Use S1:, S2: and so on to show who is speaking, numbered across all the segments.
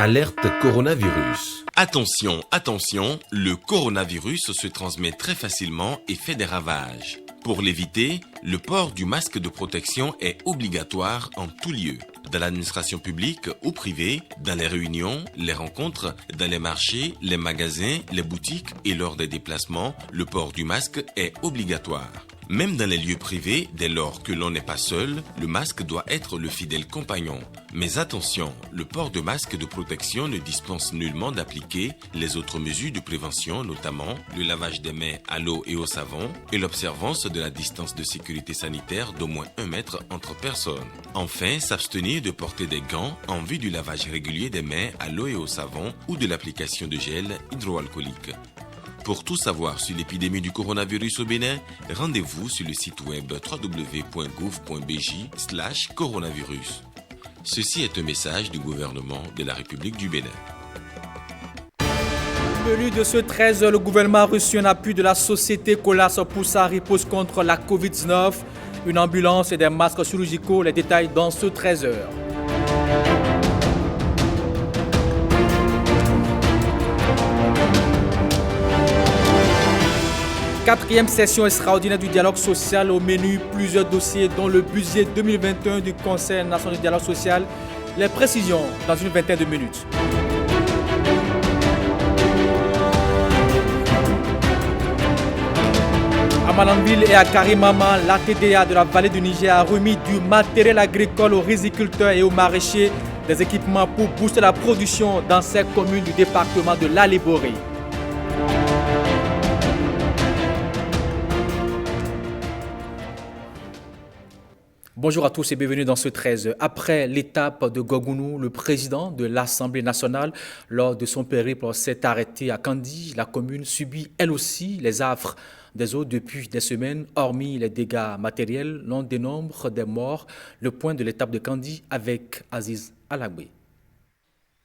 S1: Alerte coronavirus.
S2: Attention, attention, le coronavirus se transmet très facilement et fait des ravages. Pour l'éviter, le port du masque de protection est obligatoire en tout lieu. Dans l'administration publique ou privée, dans les réunions, les rencontres, dans les marchés, les magasins, les boutiques et lors des déplacements, le port du masque est obligatoire. Même dans les lieux privés, dès lors que l'on n'est pas seul, le masque doit être le fidèle compagnon. Mais attention, le port de masque de protection ne dispense nullement d'appliquer les autres mesures de prévention, notamment le lavage des mains à l'eau et au savon et l'observance de la distance de sécurité sanitaire d'au moins 1 mètre entre personnes. Enfin, s'abstenir de porter des gants en vue du lavage régulier des mains à l'eau et au savon ou de l'application de gel hydroalcoolique. Pour tout savoir sur l'épidémie du coronavirus au Bénin, rendez-vous sur le site web www.gouv.bj/coronavirus. Ceci est un message du gouvernement de la République du Bénin.
S3: Au menu de ce 13, le gouvernement a reçu un appui de la société Colas pour sa riposte contre la Covid-19, une ambulance et des masques chirurgicaux. Les détails dans ce 13h. Quatrième session extraordinaire du dialogue social, au menu plusieurs dossiers dont le budget 2021 du Conseil national du dialogue social. Les précisions dans une vingtaine de minutes. À Malanville et à Karimama, la TDA de la vallée du Niger a remis du matériel agricole aux riziculteurs et aux maraîchers, des équipements pour booster la production dans ces communes du département de l'Aliboré. Bonjour à tous et bienvenue dans ce 13. Après l'étape de Gogounou, le président de l'Assemblée nationale, lors de son périple, s'est arrêté à Kandi. La commune subit elle aussi les affres des eaux depuis des semaines, hormis les dégâts matériels, l'on dénombre des morts. Le point de l'étape de Kandi avec Aziz Alagbe.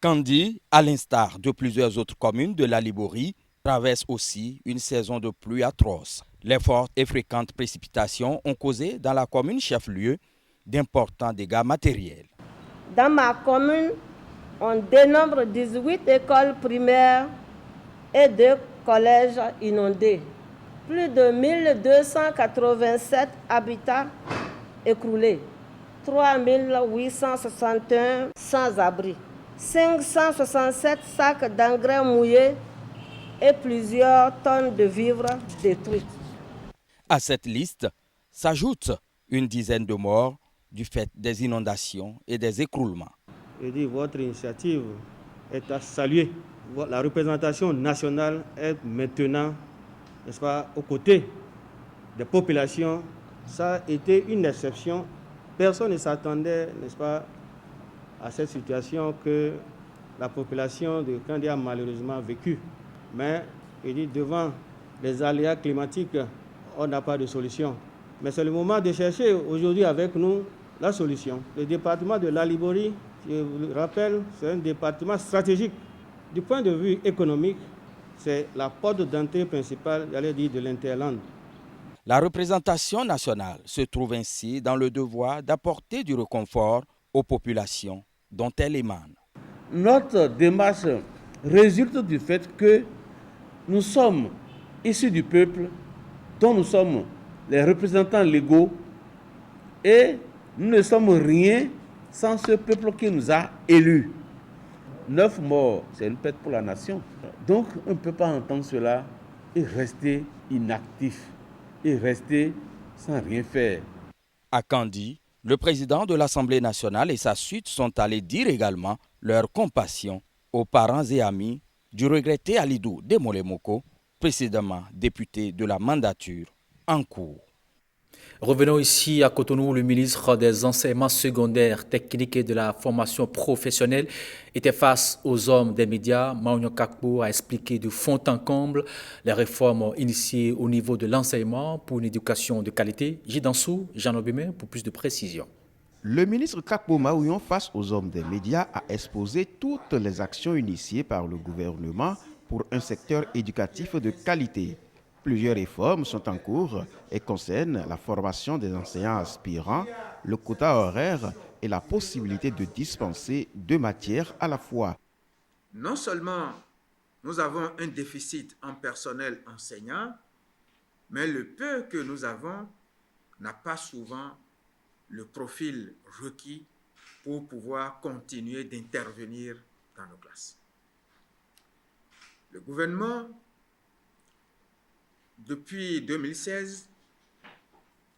S4: Kandi, à l'instar de plusieurs autres communes de la Liborie, traverse aussi une saison de pluie atroce. Les fortes et fréquentes précipitations ont causé dans la commune chef-lieu d'importants dégâts matériels.
S5: Dans ma commune, on dénombre 18 écoles primaires et 2 collèges inondés. Plus de 1287 habitats écroulés, 3861 sans-abri, 567 sacs d'engrais mouillés et plusieurs tonnes de vivres détruites.
S4: À cette liste s'ajoute une dizaine de morts du fait des inondations et des écroulements.
S6: Votre initiative est à saluer. La représentation nationale est maintenant, n'est-ce pas, aux côtés des populations. Ça a été une exception. Personne ne s'attendait, n'est-ce pas, à cette situation que la population de Kandi a malheureusement vécue. Mais devant les aléas climatiques, on n'a pas de solution. Mais c'est le moment de chercher aujourd'hui avec nous la solution. Le département de l'Aliboré, je vous le rappelle, c'est un département stratégique. Du point de vue économique, c'est la porte d'entrée principale, j'allais dire, de l'Interland.
S4: La représentation nationale se trouve ainsi dans le devoir d'apporter du réconfort aux populations dont elle émane.
S7: Notre démarche résulte du fait que nous sommes issus du peuple, dont nous sommes les représentants légaux, et nous ne sommes rien sans ce peuple qui nous a élus. 9 morts, c'est une perte pour la nation. Donc on ne peut pas entendre cela et rester inactif, et rester sans rien faire.
S4: À Kandi, le président de l'Assemblée nationale et sa suite sont allés dire également leur compassion aux parents et amis du regretté Alidou Demolemoko, précédemment député de la mandature en cours.
S3: Revenons ici à Cotonou. Le ministre des Enseignements secondaires, techniques et de la formation professionnelle était face aux hommes des médias. Maounio Kakbo a expliqué de fond en comble les réformes initiées au niveau de l'enseignement pour une éducation de qualité. Jidansou, Jean Obémé pour plus de précisions.
S8: Le ministre Kakbo Maouillon, face aux hommes des médias, a exposé toutes les actions initiées par le gouvernement pour un secteur éducatif de qualité. Plusieurs réformes sont en cours et concernent la formation des enseignants aspirants, le quota horaire et la possibilité de dispenser 2 matières à la fois.
S9: non seulement nous avons un déficit en personnel enseignant, mais le peu que nous avons n'a pas souvent le profil requis pour pouvoir continuer d'intervenir dans nos classes. Le gouvernement, depuis 2016,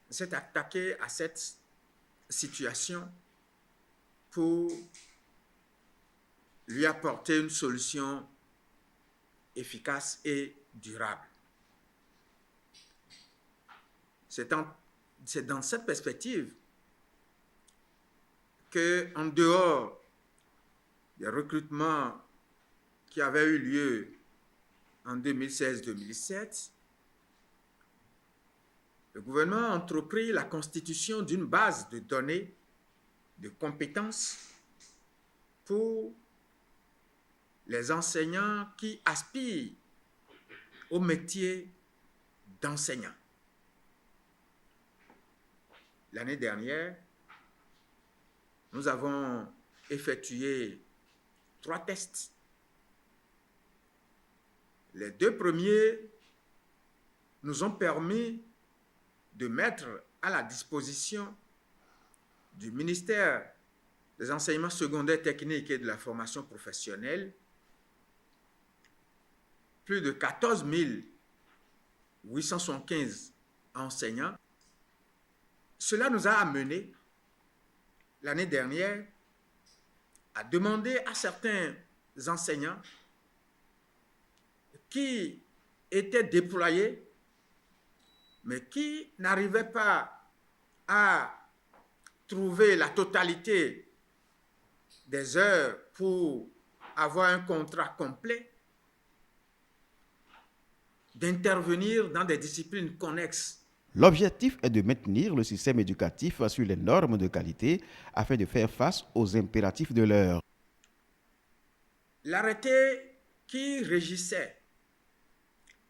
S9: s'est attaqué à cette situation pour lui apporter une solution efficace et durable. C'est dans cette perspective que, en dehors des recrutements qui avaient eu lieu en 2016-2017, le gouvernement a entrepris la constitution d'une base de données de compétences pour les enseignants qui aspirent au métier d'enseignant. L'année dernière, nous avons effectué 3 tests. Les 2 premiers nous ont permis de mettre à la disposition du ministère des enseignements secondaires techniques et de la formation professionnelle plus de 14 875 enseignants. Cela nous a amené, l'année dernière, à demander à certains enseignants qui étaient déployés, mais qui n'arrivaient pas à trouver la totalité des heures pour avoir un contrat complet, d'intervenir dans des disciplines connexes.
S8: L'objectif est de maintenir le système éducatif sur les normes de qualité afin de faire face aux impératifs de l'heure.
S9: L'arrêté qui régissait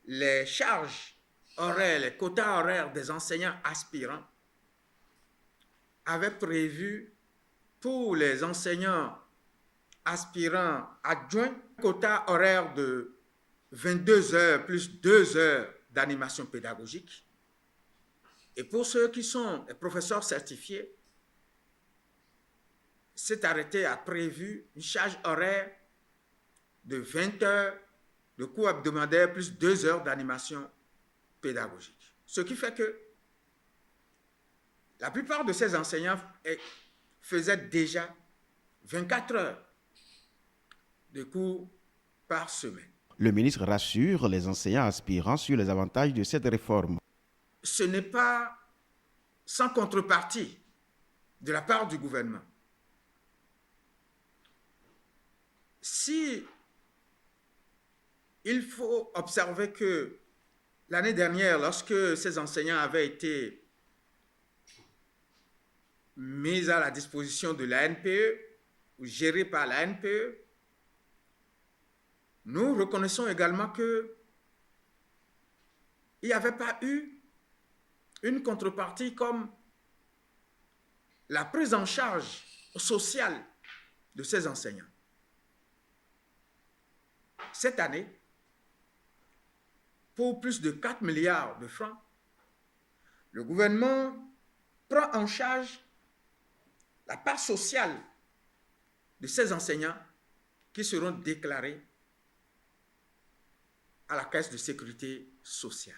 S9: les charges horaires, les quotas horaires des enseignants aspirants avait prévu pour les enseignants aspirants adjoints un quota horaire de 22 heures plus 2 heures d'animation pédagogique. Et pour ceux qui sont des professeurs certifiés, cet arrêté a prévu une charge horaire de 20 heures de cours hebdomadaires plus 2 heures d'animation pédagogique. Ce qui fait que la plupart de ces enseignants faisaient déjà 24 heures de cours par semaine.
S8: Le ministre rassure les enseignants aspirants sur les avantages de cette réforme.
S9: Ce n'est pas sans contrepartie de la part du gouvernement. Si il faut observer que l'année dernière, lorsque ces enseignants avaient été mis à la disposition de la NPE ou gérés par la NPE, nous reconnaissons également qu'il n'y avait pas eu une contrepartie comme la prise en charge sociale de ces enseignants. Cette année, pour plus de 4 milliards de francs, le gouvernement prend en charge la part sociale de ces enseignants qui seront déclarés à la Caisse de sécurité sociale.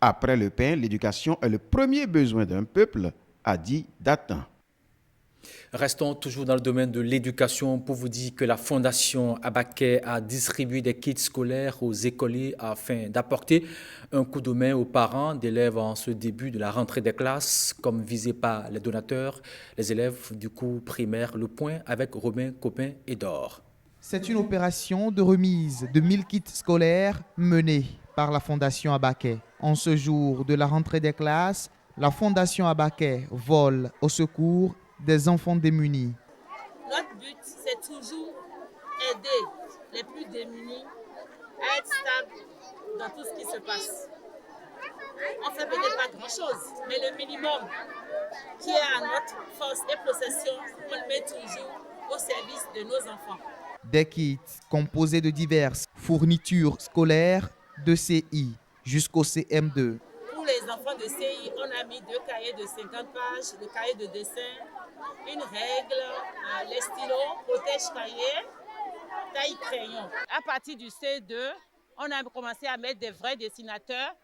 S8: Après le pain, l'éducation est le premier besoin d'un peuple, a dit Datin.
S3: Restons toujours dans le domaine de l'éducation pour vous dire que la Fondation Abaquet a distribué des kits scolaires aux écoliers afin d'apporter un coup de main aux parents d'élèves en ce début de la rentrée des classes, comme visé par les donateurs, les élèves du cours primaire Le Point avec Romain Copin et Dor.
S10: C'est une opération de remise de 1000 kits scolaires menée par la Fondation Abaquet. En ce jour de la rentrée des classes, la Fondation Abaquet vole au secours des enfants démunis.
S11: Notre but, c'est toujours aider les plus démunis à être stables dans tout ce qui se passe. On ne fait peut-être pas grand-chose, mais le minimum qui est à notre force et possession, on le met toujours au service de nos enfants.
S10: Des kits composés de diverses fournitures scolaires de CI jusqu'au CM2.
S11: Pour les enfants de CI, on a mis 2 cahiers de 50 pages, le cahier de dessin, une règle, les stylos, protège-cahiers, taille crayon. À partir du C2, on a commencé à mettre des vrais dessinateurs,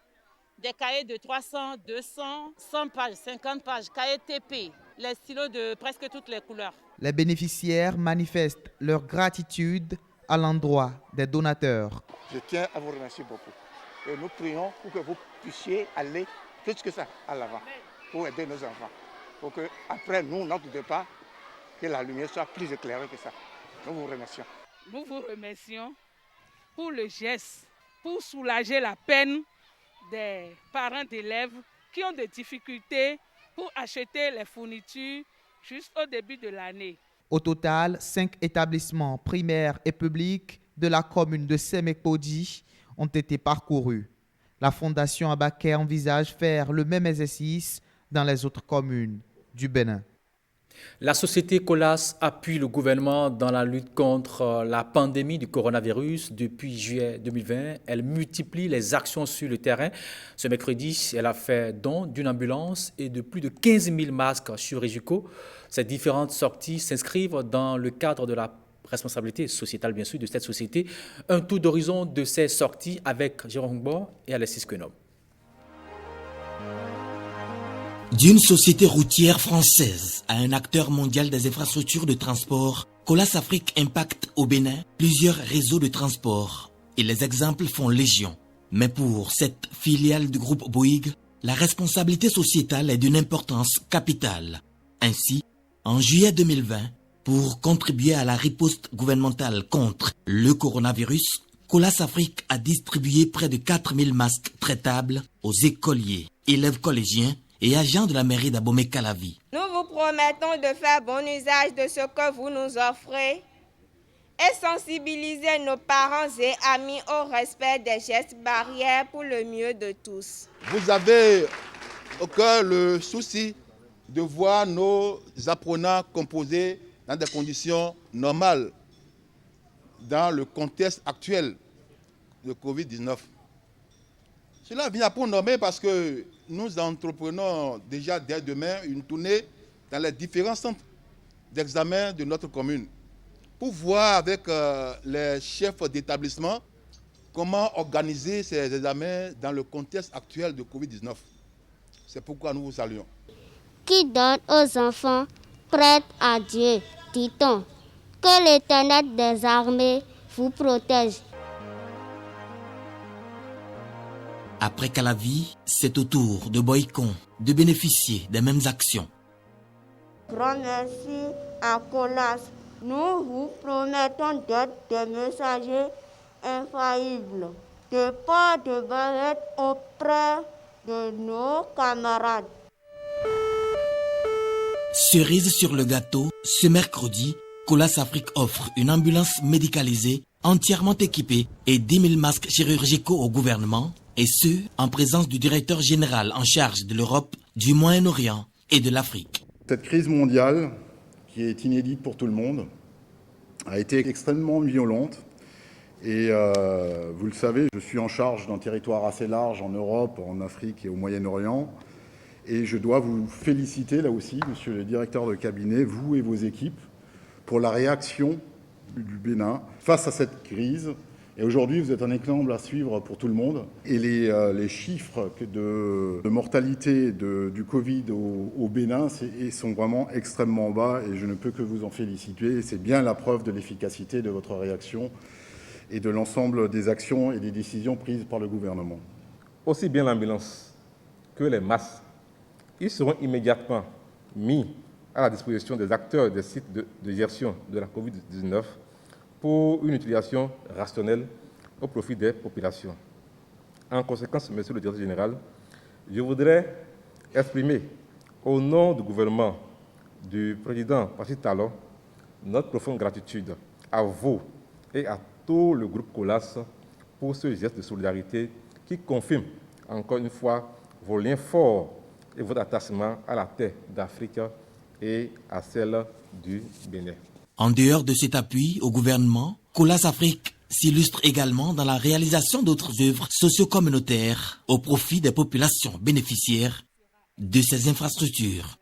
S11: des cahiers de 300, 200, 100 pages, 50 pages, cahiers TP, les stylos de presque toutes les couleurs.
S10: Les bénéficiaires manifestent leur gratitude à l'endroit des donateurs.
S12: Je tiens à vous remercier beaucoup. Et nous prions pour que vous puissiez aller plus que ça à l'avant pour aider nos enfants. Pour que, après nous, notre départ, que la lumière soit plus éclairée que ça. Nous vous remercions.
S13: Nous vous remercions pour le geste, pour soulager la peine des parents d'élèves qui ont des difficultés pour acheter les fournitures juste au début de l'année.
S10: Au total, 5 établissements primaires et publics de la commune de Sémé-Podi ont été parcourus. La Fondation Abaké envisage faire le même exercice dans les autres communes du Bénin.
S3: La société Colas appuie le gouvernement dans la lutte contre la pandémie du coronavirus. Depuis juillet 2020, elle multiplie les actions sur le terrain. Ce mercredi, elle a fait don d'une ambulance et de plus de 15 000 masques chirurgicaux. Ces différentes sorties s'inscrivent dans le cadre de la responsabilité sociétale, bien sûr, de cette société. Un tour d'horizon de ces sorties avec Jérôme Hungbo et Alexis Quenom.
S14: D'une société routière française à un acteur mondial des infrastructures de transport, Colas Afrique impacte au Bénin plusieurs réseaux de transport. Et les exemples font légion. Mais pour cette filiale du groupe Bouygues, la responsabilité sociétale est d'une importance capitale. Ainsi, en juillet 2020, pour contribuer à la riposte gouvernementale contre le coronavirus, Colas Afrique a distribué près de 4000 masques traitables aux écoliers, élèves collégiens et agents de la mairie d'Abomey-Calavi.
S15: Nous vous promettons de faire bon usage de ce que vous nous offrez et sensibiliser nos parents et amis au respect des gestes barrières pour le mieux de tous.
S16: Vous avez au cœur le souci de voir nos apprenants composer dans des conditions normales dans le contexte actuel de Covid-19. Cela vient pour nommer parce que nous entreprenons déjà dès demain une tournée dans les différents centres d'examen de notre commune pour voir avec les chefs d'établissement comment organiser ces examens dans le contexte actuel de Covid-19. C'est pourquoi nous vous saluons.
S17: Qui donne aux enfants prête à Dieu, dit-on. Que l'Éternel des armées vous protège.
S14: Après Calavi, c'est au tour de Boycon de bénéficier des mêmes actions.
S15: Grand merci à Colas. Nous vous promettons d'être des messagers infaillibles, de pas de barrette auprès de nos camarades.
S14: Cerise sur le gâteau, ce mercredi, Colas Afrique offre une ambulance médicalisée entièrement équipée et 10 000 masques chirurgicaux au gouvernement, et ce, en présence du directeur général en charge de l'Europe, du Moyen-Orient et de l'Afrique.
S18: Cette crise mondiale, qui est inédite pour tout le monde, a été extrêmement violente. Et vous le savez, je suis en charge d'un territoire assez large en Europe, en Afrique et au Moyen-Orient. Et je dois vous féliciter là aussi, monsieur le directeur de cabinet, vous et vos équipes, pour la réaction du Bénin face à cette crise. Et aujourd'hui, vous êtes un exemple à suivre pour tout le monde. Et les chiffres de mortalité du Covid au Bénin sont vraiment extrêmement bas et je ne peux que vous en féliciter. C'est bien la preuve de l'efficacité de votre réaction et de l'ensemble des actions et des décisions prises par le gouvernement.
S19: Aussi bien l'ambulance que les masques, ils seront immédiatement mis à la disposition des acteurs des sites de gestion de la Covid-19 pour une utilisation rationnelle au profit des populations. En conséquence, monsieur le directeur général, je voudrais exprimer au nom du gouvernement du président Patrice Talon notre profonde gratitude à vous et à tout le groupe Colas pour ce geste de solidarité qui confirme encore une fois vos liens forts et votre attachement à la paix d'Afrique et à celle du Bénin.
S14: En dehors de cet appui au gouvernement, Colas Afrique s'illustre également dans la réalisation d'autres œuvres socio-communautaires au profit des populations bénéficiaires de ces infrastructures.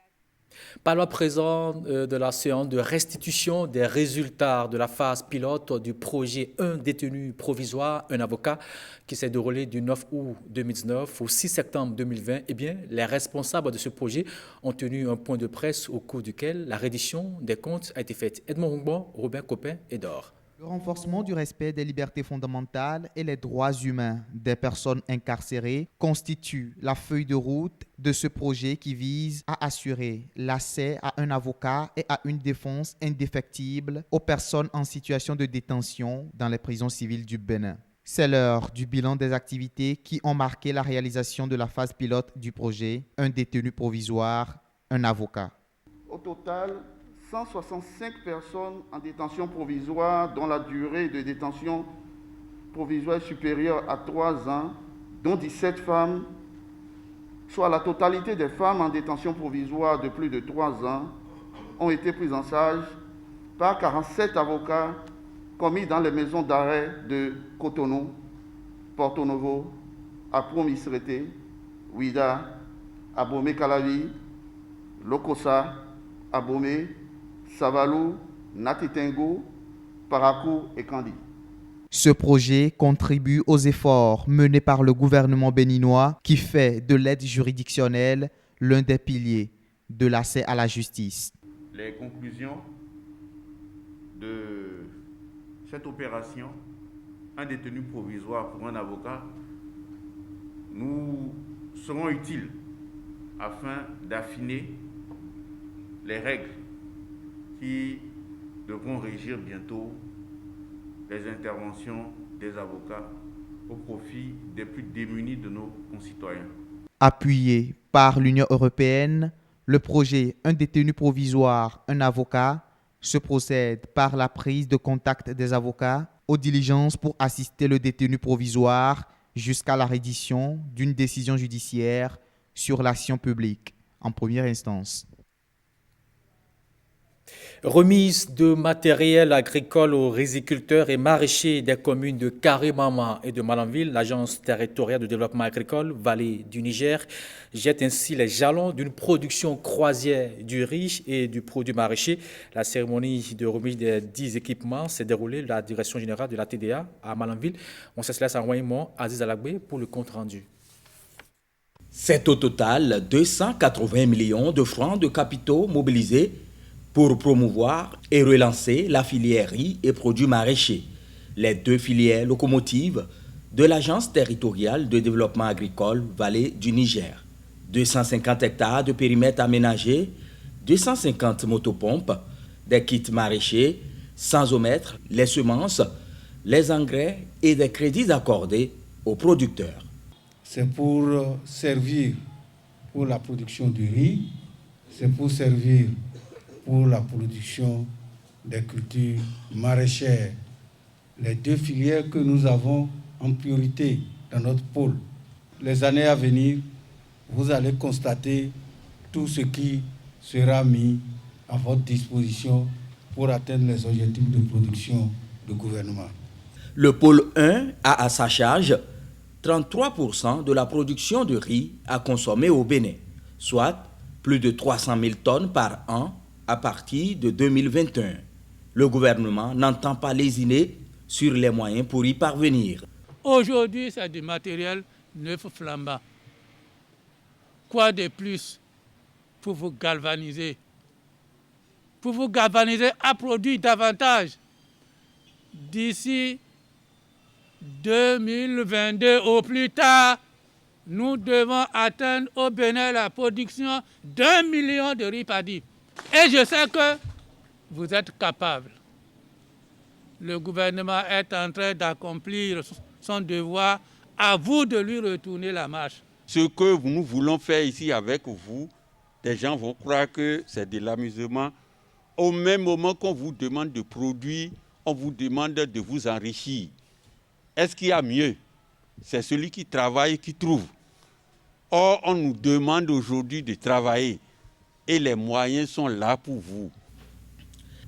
S3: Parlons à présent de la séance de restitution des résultats de la phase pilote du projet Un détenu provisoire, un avocat, qui s'est déroulé du 9 août 2019 au 6 septembre 2020. Eh bien, les responsables de ce projet ont tenu un point de presse au cours duquel la reddition des comptes a été faite. Edmond Rungbo, Robin Copin et Dor.
S10: Le renforcement du respect des libertés fondamentales et les droits humains des personnes incarcérées constitue la feuille de route de ce projet qui vise à assurer l'accès à un avocat et à une défense indéfectible aux personnes en situation de détention dans les prisons civiles du Bénin. C'est l'heure du bilan des activités qui ont marqué la réalisation de la phase pilote du projet Un détenu provisoire, un avocat.
S7: Au total, 165 personnes en détention provisoire dont la durée de détention provisoire est supérieure à 3 ans, dont 17 femmes, soit la totalité des femmes en détention provisoire de plus de 3 ans, ont été prises en charge par 47 avocats commis dans les maisons d'arrêt de Cotonou, Porto Novo, Apro-Misrete, Ouida, Abomey-Calavi, Lokossa, Abomey, Savalou, Natitengo, Parakou et Kandi.
S10: Ce projet contribue aux efforts menés par le gouvernement béninois qui fait de l'aide juridictionnelle l'un des piliers de l'accès à la justice.
S7: Les conclusions de cette opération, un détenu provisoire pour un avocat, nous seront utiles afin d'affiner les règles qui devront régir bientôt les interventions des avocats au profit des plus démunis de nos concitoyens.
S10: Appuyé par l'Union européenne, le projet Un détenu provisoire, un avocat se procède par la prise de contact des avocats aux diligences pour assister le détenu provisoire jusqu'à la reddition d'une décision judiciaire sur l'action publique en première instance.
S3: Remise de matériel agricole aux riziculteurs et maraîchers des communes de Karimama et de Malanville. L'Agence territoriale de développement agricole Vallée du Niger jette ainsi les jalons d'une production croisière du riz et du produit maraîcher. La cérémonie de remise des 10 équipements s'est déroulée à la direction générale de la TDA à Malanville. On se laisse en Royaume Aziz Alagbe pour le compte rendu.
S4: C'est au total 280 millions de francs de capitaux mobilisés pour promouvoir et relancer la filière riz et produits maraîchers, les deux filières locomotives de l'Agence territoriale de développement agricole Vallée du Niger. 250 hectares de périmètre aménagé, 250 motopompes, des kits maraîchers, sans omettre les semences, les engrais et des crédits accordés aux producteurs.
S20: C'est pour servir pour la production du riz, c'est pour servir pour la production des cultures maraîchères, les deux filières que nous avons en priorité dans notre pôle. Les années à venir, vous allez constater tout ce qui sera mis à votre disposition pour atteindre les objectifs de production du gouvernement.
S4: Le pôle 1 a à sa charge 33% de la production de riz à consommer au Bénin, soit plus de 300 000 tonnes par an à partir de 2021. Le gouvernement n'entend pas lésiner sur les moyens pour y parvenir.
S13: Aujourd'hui, c'est du matériel neuf flambant. Quoi de plus pour vous galvaniser? Pour vous galvaniser à produire davantage. D'ici 2022 au plus tard, nous devons atteindre au Bénin la production d'1 million de riz paddy. Et je sais que vous êtes capables. Le gouvernement est en train d'accomplir son devoir. À vous de lui retourner la marche.
S21: Ce que nous voulons faire ici avec vous, des gens vont croire que c'est de l'amusement. Au même moment qu'on vous demande de produire, on vous demande de vous enrichir. Est-ce qu'il y a mieux? C'est celui qui travaille qui trouve. Or, on nous demande aujourd'hui de travailler. Et les moyens sont là pour vous.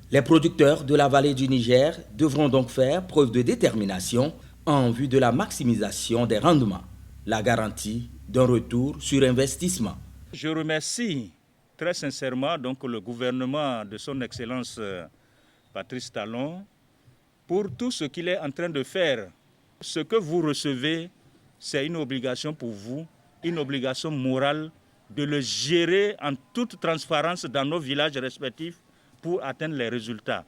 S4: Les producteurs de la vallée du Niger devront donc faire preuve de détermination en vue de la maximisation des rendements, la garantie d'un retour sur investissement.
S1: Je remercie très sincèrement donc le gouvernement de son Excellence Patrice Talon pour tout ce qu'il est en train de faire. Ce que vous recevez, c'est une obligation pour vous, une obligation morale de le gérer en toute transparence dans nos villages respectifs pour atteindre les résultats.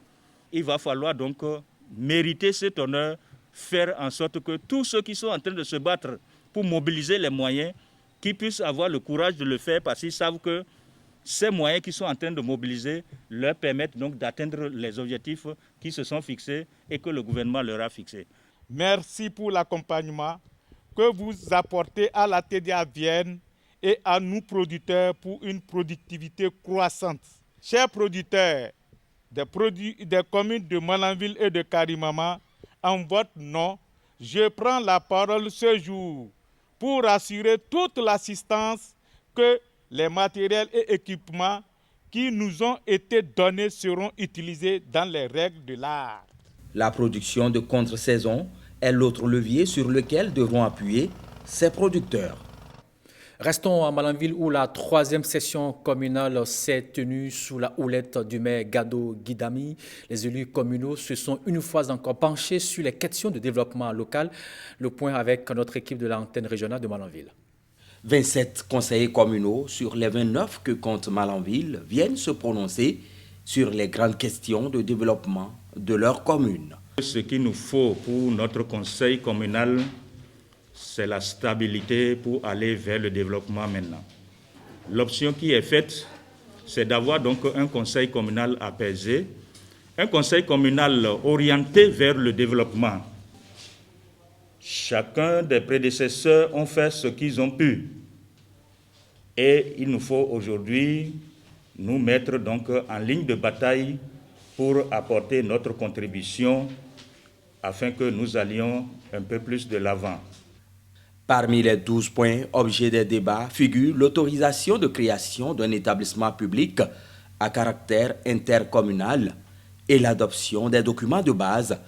S1: Il va falloir donc mériter cet honneur, faire en sorte que tous ceux qui sont en train de se battre pour mobiliser les moyens, qu'ils puissent avoir le courage de le faire parce qu'ils savent que ces moyens qu'ils sont en train de mobiliser leur permettent donc d'atteindre les objectifs qui se sont fixés et que le gouvernement leur a fixés.
S22: Merci pour l'accompagnement que vous apportez à la TDA Vienne et à nous producteurs pour une productivité croissante. Chers producteurs des communes de Malanville et de Karimama, en votre nom, je prends la parole ce jour pour assurer toute l'assistance que les matériels et équipements qui nous ont été donnés seront utilisés dans les règles de l'art.
S4: La production de contre-saison est l'autre levier sur lequel devront appuyer ces producteurs.
S3: Restons à Malanville où la 3e session communale s'est tenue sous la houlette du maire Gado Guidami. Les élus communaux se sont une fois encore penchés sur les questions de développement local. Le point avec notre équipe de l'antenne régionale de Malanville.
S4: 27 conseillers communaux sur les 29 que compte Malanville viennent se prononcer sur les grandes questions de développement de leur commune.
S1: Ce qu'il nous faut pour notre conseil communal, c'est la stabilité pour aller vers le développement maintenant. L'option qui est faite, c'est d'avoir donc un conseil communal apaisé, un conseil communal orienté vers le développement. Chacun des prédécesseurs ont fait ce qu'ils ont pu. Et il nous faut aujourd'hui nous mettre donc en ligne de bataille pour apporter notre contribution afin que nous allions un peu plus de l'avant.
S4: Parmi les 12 points objets des débats figure l'autorisation de création d'un établissement public à caractère intercommunal et l'adoption des documents de base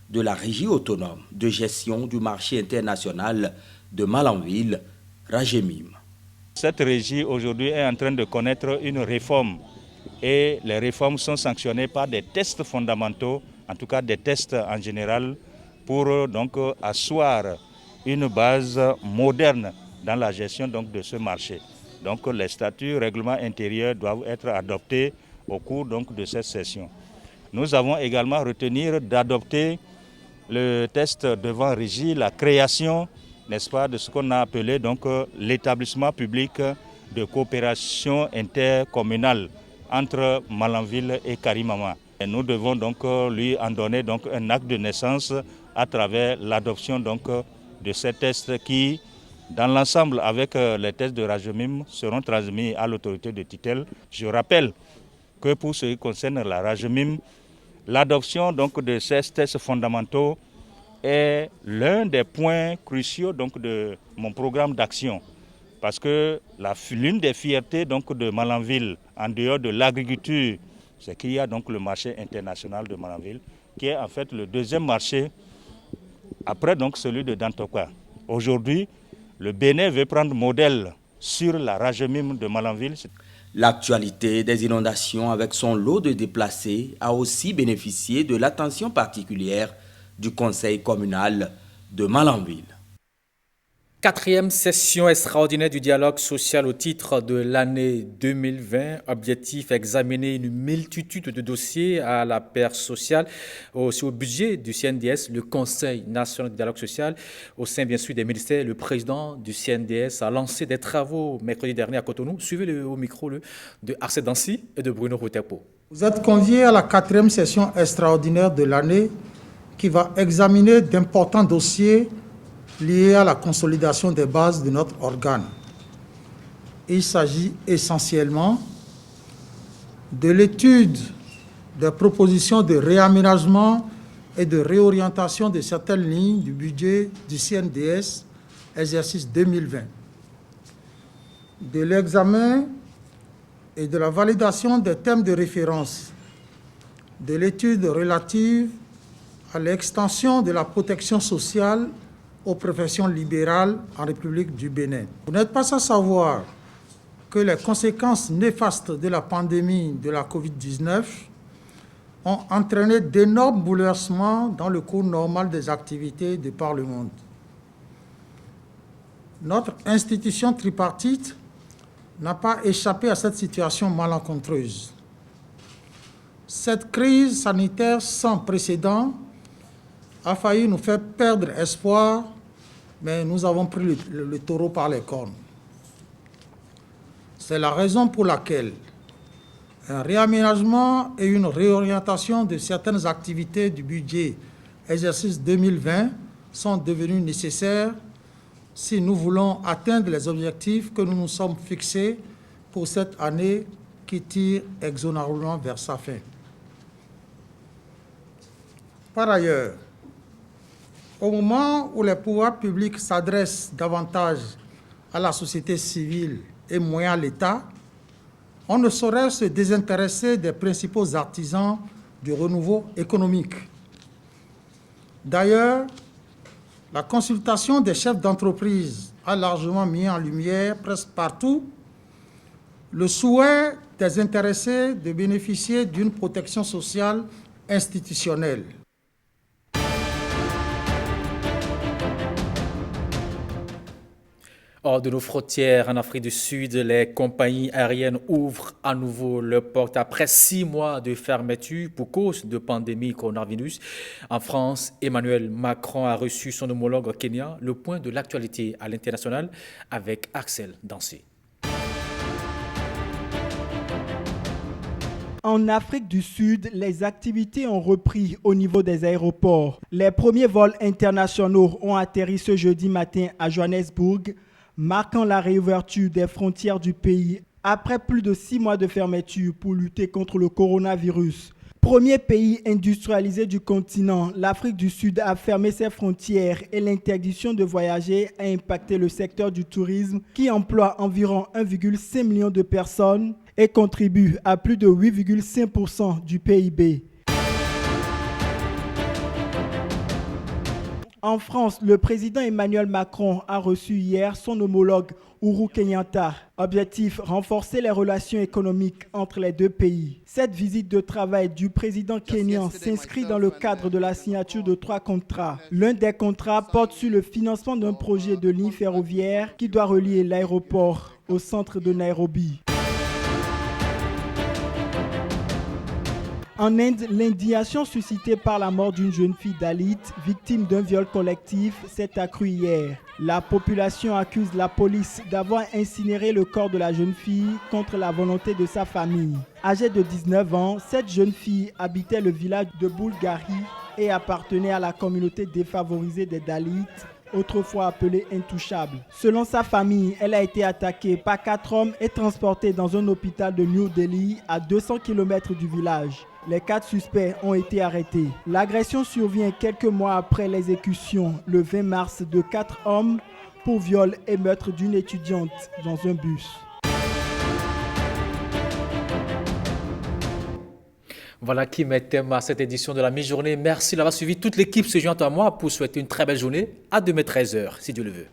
S4: de la Régie autonome de gestion du marché international de Malanville, Rajemim.
S1: Cette régie aujourd'hui est en train de connaître une réforme et les réformes sont sanctionnées par des tests fondamentaux, en tout cas des tests en général, pour donc asseoir une base moderne dans la gestion donc, de ce marché. Donc les statuts, règlements intérieurs doivent être adoptés au cours donc, de cette session. Nous avons également retenu d'adopter le test devant Régie, la création, n'est-ce pas, de ce qu'on a appelé donc l'établissement public de coopération intercommunale entre Malanville et Karimama. Et nous devons donc lui en donner donc un acte de naissance à travers l'adoption donc de ces tests qui, dans l'ensemble avec les tests de Rajemim, seront transmis à l'autorité de tutelle. Je rappelle que pour ce qui concerne la Rajemim, l'adoption donc de ces tests fondamentaux est l'un des points cruciaux donc de mon programme d'action. Parce que l'une des fiertés donc de Malanville, en dehors de l'agriculture, c'est qu'il y a donc le marché international de Malanville, qui est en fait le deuxième marché après donc celui de Dantokwa. Aujourd'hui, le Bénin veut prendre modèle sur la Rajemim de Malanville.
S4: L'actualité des inondations avec son lot de déplacés a aussi bénéficié de l'attention particulière du conseil communal de Malanville.
S3: 4e session extraordinaire du dialogue social au titre de l'année 2020. Objectif, examiner une multitude de dossiers à la paire sociale, aussi au budget du CNDS, le Conseil national du dialogue social, au sein bien sûr des ministères. Le président du CNDS a lancé des travaux mercredi dernier à Cotonou. Suivez au micro de Arsène Dancy et de Bruno Routepo.
S23: Vous êtes conviés à la 4e session extraordinaire de l'année qui va examiner d'importants dossiers liés à la consolidation des bases de notre organe. Il s'agit essentiellement de l'étude des propositions de réaménagement et de réorientation de certaines lignes du budget du CNDS, exercice 2020, de l'examen et de la validation des thèmes de référence de l'étude relative à l'extension de la protection sociale aux professions libérales en République du Bénin. Vous n'êtes pas sans savoir que les conséquences néfastes de la pandémie de la COVID-19 ont entraîné d'énormes bouleversements dans le cours normal des activités de par le monde. Notre institution tripartite n'a pas échappé à cette situation malencontreuse. Cette crise sanitaire sans précédent a failli nous faire perdre espoir, mais nous avons pris le taureau par les cornes. C'est la raison pour laquelle un réaménagement et une réorientation de certaines activités du budget exercice 2020 sont devenus nécessaires si nous voulons atteindre les objectifs que nous nous sommes fixés pour cette année qui tire inexorablement vers sa fin. Par ailleurs, au moment où les pouvoirs publics s'adressent davantage à la société civile et moins à l'État, on ne saurait se désintéresser des principaux artisans du renouveau économique. D'ailleurs, la consultation des chefs d'entreprise a largement mis en lumière, presque partout, le souhait des intéressés de bénéficier d'une protection sociale institutionnelle.
S3: Hors de nos frontières, en Afrique du Sud, les compagnies aériennes ouvrent à nouveau leurs portes après 6 mois de fermeture pour cause de pandémie coronavirus. En France, Emmanuel Macron a reçu son homologue au Kenya. Le point de l'actualité à l'international avec Axel Dansé.
S2: En Afrique du Sud, les activités ont repris au niveau des aéroports. Les premiers vols internationaux ont atterri ce jeudi matin à Johannesburg, marquant la réouverture des frontières du pays après plus de 6 mois de fermeture pour lutter contre le coronavirus. Premier pays industrialisé du continent, l'Afrique du Sud a fermé ses frontières et l'interdiction de voyager a impacté le secteur du tourisme qui emploie environ 1,5 million de personnes et contribue à plus de 8,5% du PIB. En France, le président Emmanuel Macron a reçu hier son homologue Uhuru Kenyatta. Objectif, renforcer les relations économiques entre les deux pays. Cette visite de travail du président kényan s'inscrit dans le cadre de la signature de 3 contrats. L'un des contrats porte sur le financement d'un projet de ligne ferroviaire qui doit relier l'aéroport au centre de Nairobi. En Inde, l'indignation suscitée par la mort d'une jeune fille Dalit, victime d'un viol collectif, s'est accrue hier. La population accuse la police d'avoir incinéré le corps de la jeune fille contre la volonté de sa famille. Âgée de 19 ans, cette jeune fille habitait le village de Bulgari et appartenait à la communauté défavorisée des Dalits, autrefois appelée intouchable. Selon sa famille, elle a été attaquée par 4 hommes et transportée dans un hôpital de New Delhi à 200 km du village. Les 4 suspects ont été arrêtés. L'agression survient quelques mois après l'exécution, le 20 mars, de 4 hommes pour viol et meurtre d'une étudiante dans un bus.
S3: Voilà qui met thème à cette édition de la mi-journée. Merci d'avoir suivi. Toute l'équipe se joint à moi pour souhaiter une très belle journée. À demain 13h, si Dieu le veut.